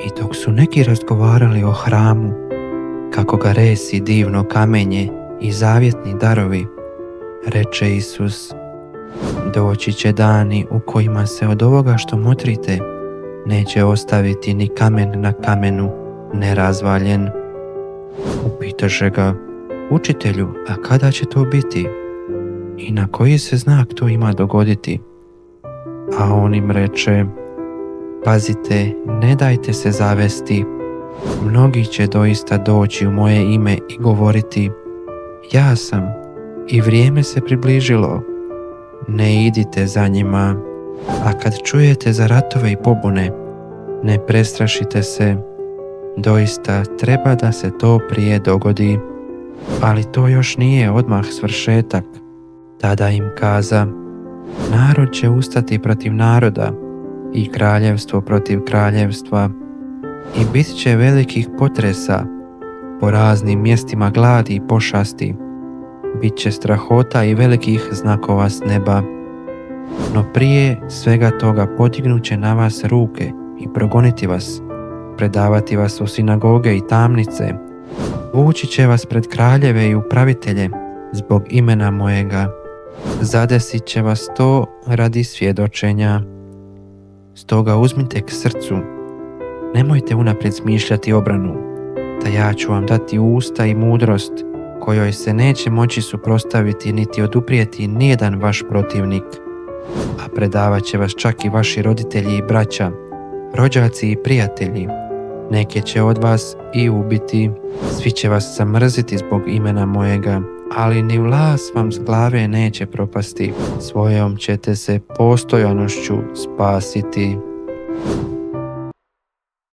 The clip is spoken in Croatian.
I dok su neki razgovarali o hramu, kako ga resi divno kamenje i zavjetni darovi, reče Isus: doći će dani u kojima se od ovoga što motrite neće ostaviti ni kamen na kamenu nerazvaljen. Upitaše ga: učitelju, a kada će to biti? I na koji se znak to ima dogoditi? A on im reče: pazite, ne dajte se zavesti. Mnogi će doista doći u moje ime i govoriti: ja sam, i vrijeme se približilo. Ne idite za njima, a kad čujete za ratove i pobune, ne prestrašite se. Doista treba da se to prije dogodi, ali to još nije odmah svršetak. Tada im kaza: narod će ustati protiv naroda i kraljevstvo protiv kraljevstva, i bit će velikih potresa, po raznim mjestima gladi i pošasti, bit će strahota i velikih znakova s neba. No prije svega toga podignut će na vas ruke i progoniti vas, predavati vas u sinagoge i tamnice, vući će vas pred kraljeve i upravitelje zbog imena mojega. Zadesit će vas to radi svjedočenja. Stoga uzmite k srcu, nemojte unaprijed smišljati obranu, da ja ću vam dati usta i mudrost, kojoj se neće moći suprotstaviti niti oduprijeti nijedan vaš protivnik. A predavat će vas čak i vaši roditelji i braća, rođaci i prijatelji. Neke će od vas i ubiti, svi će vas zamrziti zbog imena mojega, ali ni vlas vam s glave neće propasti, svojom ćete se postojanošću spasiti.